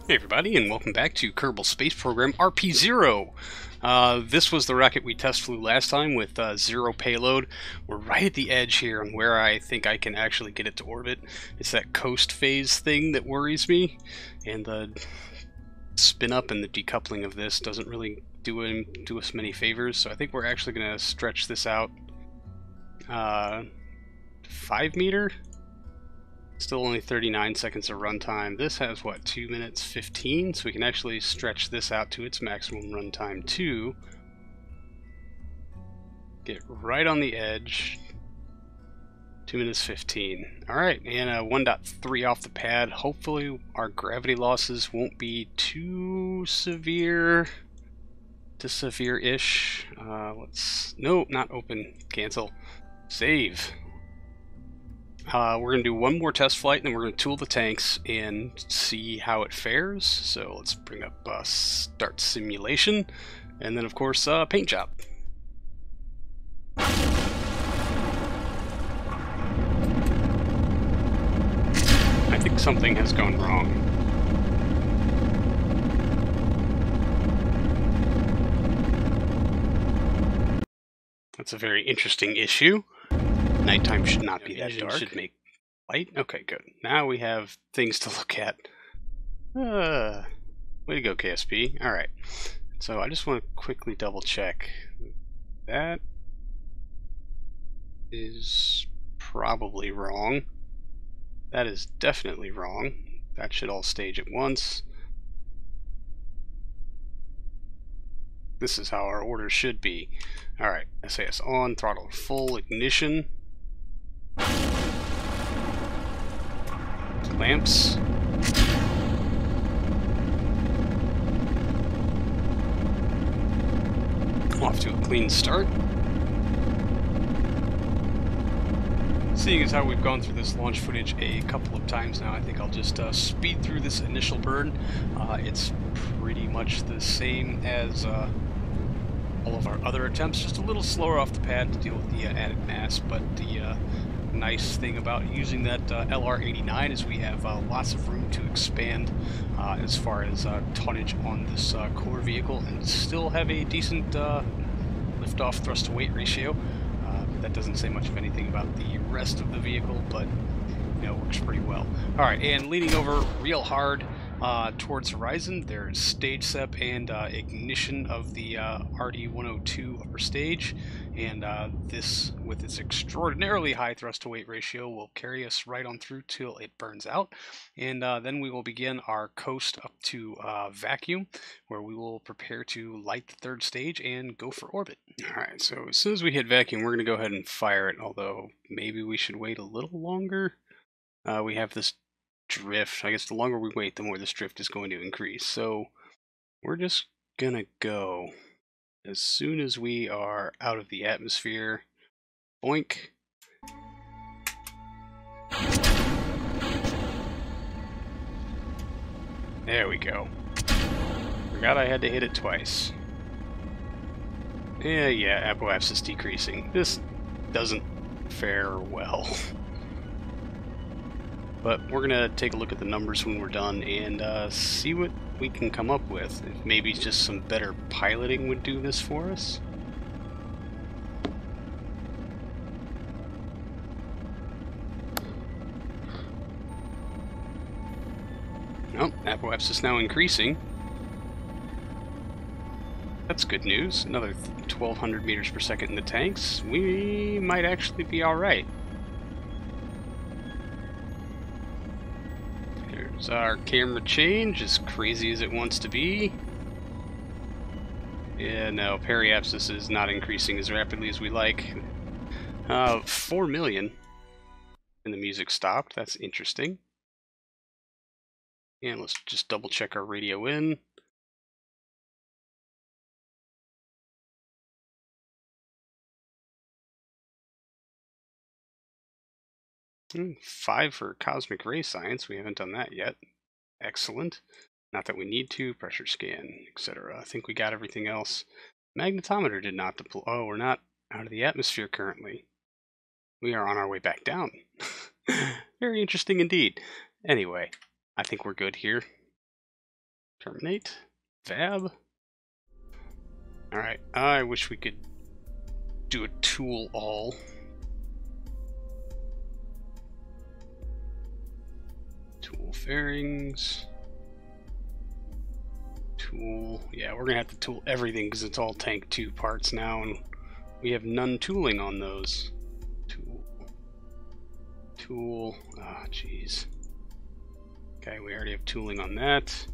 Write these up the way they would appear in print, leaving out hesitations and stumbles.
Hey everybody, and welcome back to Kerbal Space Program RP-0. This was the rocket we test flew last time with zero payload. We're right at the edge here on where I think I can actually get it to orbit. It's that coast phase thing that worries me, and the spin up and the decoupling of this doesn't really do us many favors, so I think we're actually going to stretch this out 5 meter? Still only 39 seconds of runtime. This has, what, 2 minutes 15? So we can actually stretch this out to its maximum runtime too. Get right on the edge. 2 minutes 15. Alright, and 1.3 off the pad. Hopefully our gravity losses won't be too severe to severe-ish. No, not open. Cancel. Save. We're going to do one more test flight, and then we're going to tool the tanks and see how it fares. So let's bring up start simulation, and then of course paint job. I think something has gone wrong. That's a very interesting issue. Nighttime should not be that dark. Should make light. Okay, good. Now we have things to look at. Way to go, KSP. Alright. So I just want to quickly double check. That is probably wrong. That is definitely wrong. That should all stage at once. This is how our order should be. Alright, SAS on, throttle full, ignition. Clamps. Off to a clean start. Seeing as how we've gone through this launch footage a couple of times now, I think I'll just speed through this initial burn. It's pretty much the same as all of our other attempts, just a little slower off the pad to deal with the added mass, but the nice thing about using that LR-89 is we have lots of room to expand as far as tonnage on this core vehicle and still have a decent lift-off thrust-to-weight ratio. That doesn't say much of anything about the rest of the vehicle, but you know, works pretty well. Alright, and leaning over real hard towards horizon, there's stage sep and ignition of the RD-102 upper stage, and this, with its extraordinarily high thrust-to-weight ratio, will carry us right on through till it burns out, and then we will begin our coast up to vacuum, where we will prepare to light the third stage and go for orbit. Alright, so as soon as we hit vacuum, we're going to go ahead and fire it, although maybe we should wait a little longer. We have this drift. I guess the longer we wait, the more this drift is going to increase. So we're just gonna go as soon as we are out of the atmosphere. Boink. There we go. Forgot I had to hit it twice. Yeah, apoapsis decreasing. This doesn't fare well. But we're going to take a look at the numbers when we're done and see what we can come up with. If maybe just some better piloting would do this for us. Oh, apoapsis now increasing. That's good news. Another 1,200 meters per second in the tanks. We might actually be alright. There's our camera change, as crazy as it wants to be. Yeah, no, periapsis is not increasing as rapidly as we like. 4 million. And the music stopped. That's interesting. And let's just double check our radio in. Five for cosmic ray science. We haven't done that yet. Excellent. Not that we need to. Pressure scan, etc. I think we got everything else. Magnetometer did not deploy. Oh, we're not out of the atmosphere currently. We are on our way back down. Very interesting indeed. Anyway, I think we're good here. Terminate. Fab. Alright, I wish we could do a tool all. Tool fairings. Tool. Yeah, we're gonna have to tool everything because it's all tank 2 parts now, and we have none tooling on those. Tool. Tool. Ah, jeez. Okay, we already have tooling on that.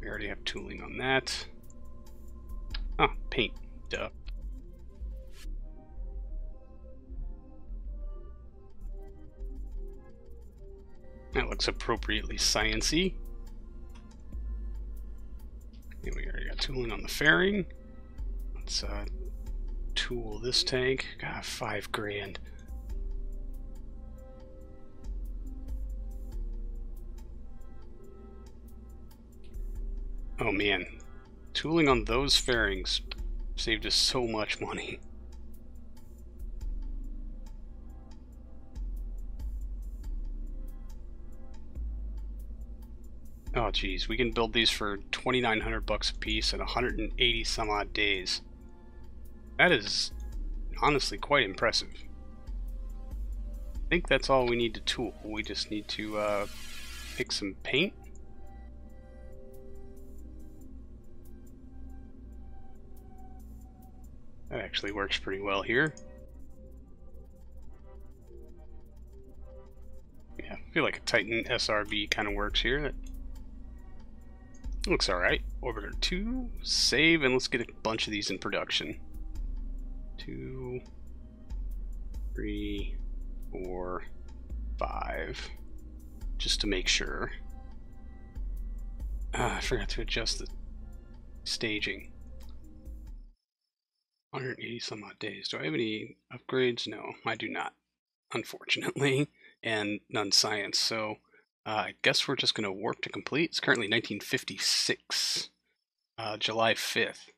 We already have tooling on that. Ah, paint. Duh. That looks appropriately science-y. And we already got tooling on the fairing. Let's tool this tank. God, $5 grand. Oh man, tooling on those fairings saved us so much money. Oh geez, we can build these for 2,900 bucks a piece at 180 some odd days. That is honestly quite impressive. I think that's all we need to tool. We just need to pick some paint. That actually works pretty well here. Yeah, I feel like a Titan SRB kind of works here. That looks alright. Orbiter 2, save, and let's get a bunch of these in production. 2, 3, 4, 5. Just to make sure. I forgot to adjust the staging. 180 some odd days. Do I have any upgrades? No, I do not, unfortunately, and none science. So I guess we're just going to warp to complete. It's currently 1956, July 5th.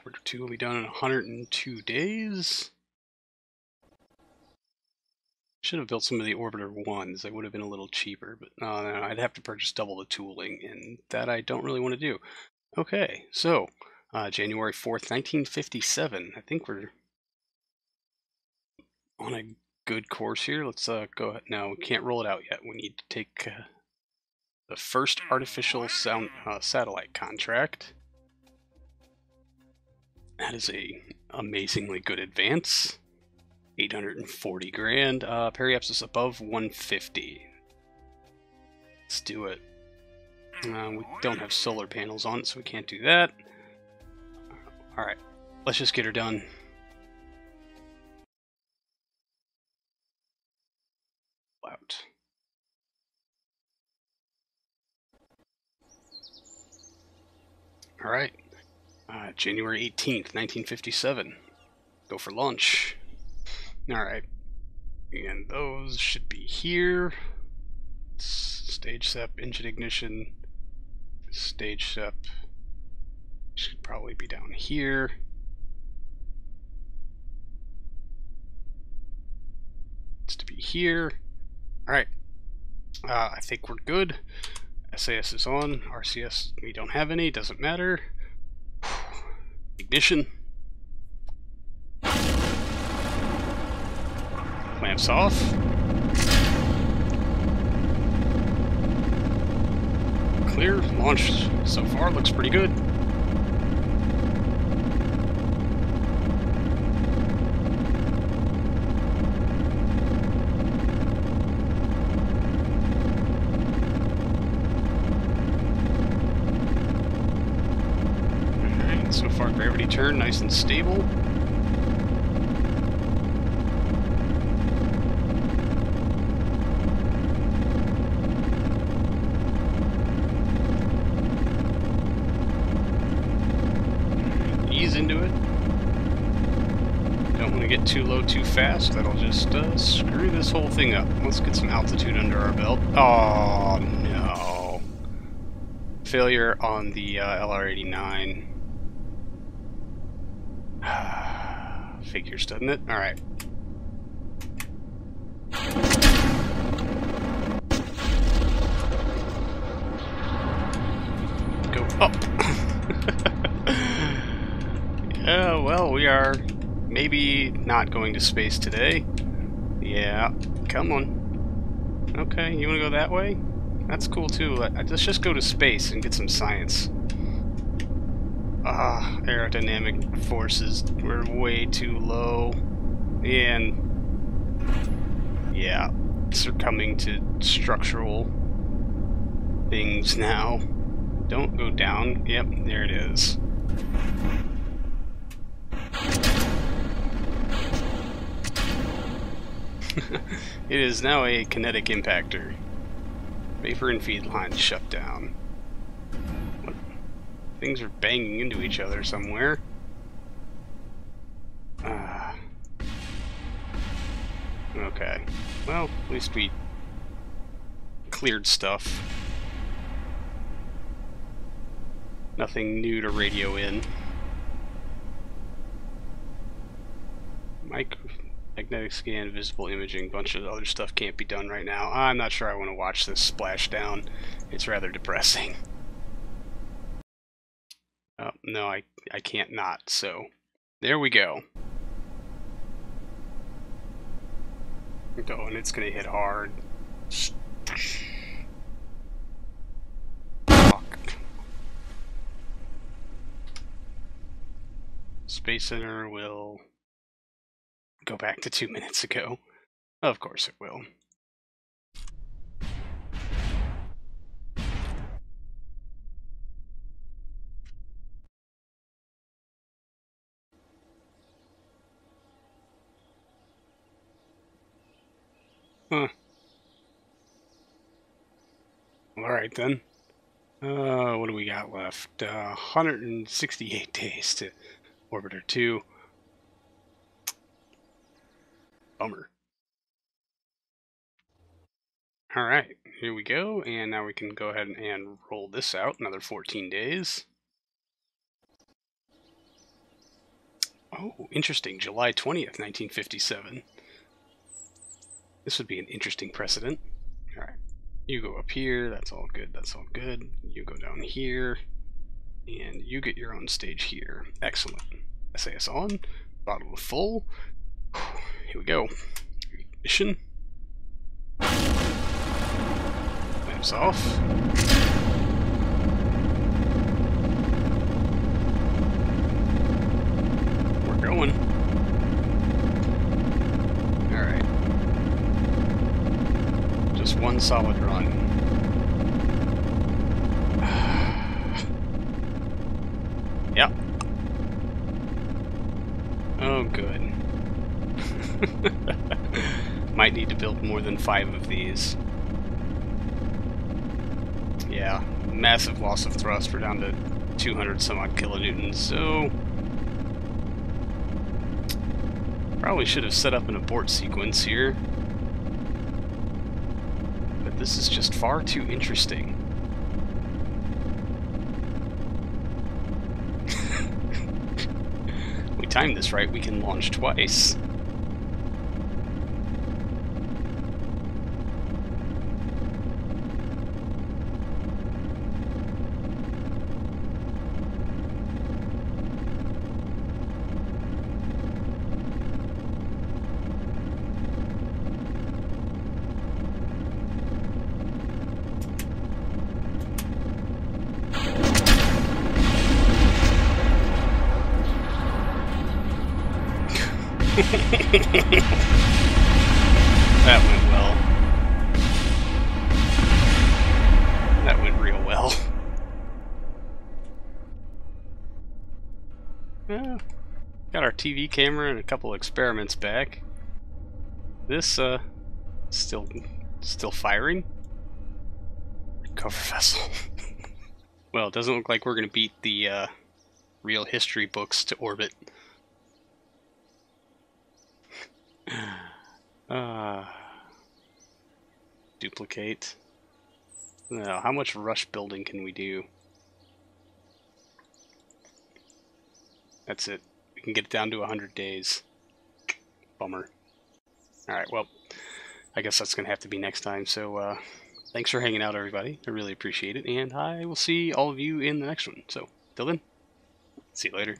Order 2 will be done in 102 days. Should have built some of the Orbiter 1s. They would have been a little cheaper, but no, I'd have to purchase double the tooling, and that I don't really want to do. Okay, so January 4th, 1957. I think we're on a good course here. Let's go ahead. No, we can't roll it out yet. We need to take the first artificial sound satellite contract. That is a amazingly good advance. 840 grand. Periapsis above 150. Let's do it. We don't have solar panels on it, so we can't do that. Alright, let's just get her done. Out. Alright, January 18th, 1957. Go for launch. Alright, and those should be here. Stage sep, engine ignition, stage sep should probably be down here. It's to be here. Alright, I think we're good. SAS is on, RCS we don't have any, doesn't matter. Ignition. Lamps off. Clear. Launch so far looks pretty good. Alright, so far gravity turn nice and stable. Into it. Don't want to get too low too fast. That'll just screw this whole thing up. Let's get some altitude under our belt. Oh no. Failure on the LR-89. Figures, doesn't it? Alright. Oh! Yeah, well, we are maybe not going to space today. Yeah, come on. Okay, you want to go that way? That's cool too. Let's just go to space and get some science. Aerodynamic forces were way too low. And yeah, succumbing to structural things now. Don't go down. Yep, there it is. It is now a kinetic impactor. Vapor and feed lines shut down. What? Things are banging into each other somewhere. Okay. Well, at least we cleared stuff. Nothing new to radio in. Magnetic scan, visible imaging, bunch of other stuff can't be done right now. I'm not sure I want to watch this splash down. It's rather depressing. Oh, no, I can't not, so there we go. Oh, and it's gonna hit hard. Space Center will go back to 2 minutes ago. Of course it will. Huh. Alright then. What do we got left? 168 days to Orbiter 2. Bummer. Alright, here we go, and now we can go ahead and roll this out, another 14 days. Oh, interesting, July 20th, 1957. This would be an interesting precedent. Alright, you go up here, that's all good, that's all good. You go down here, and you get your own stage here. Excellent. SAS on, throttle full. Here we go. Ignition. Lamps off. We're going. Alright. Just one solid run. Yep. Oh, good. Might need to build more than 5 of these. Yeah, massive loss of thrust. We're down to 200 some odd kilonewtons, so probably should have set up an abort sequence here. But this is just far too interesting. We timed this right, we can launch twice. That went well. That went real well. Got our TV camera and a couple experiments back. This still firing. Recover vessel. Well, it doesn't look like we're gonna beat the real history books to orbit. Duplicate. Now, how much rush building can we do? That's it. We can get it down to 100 days. Bummer. Alright, well, I guess that's going to have to be next time, so thanks for hanging out, everybody. I really appreciate it, and I will see all of you in the next one. So, till then, see you later.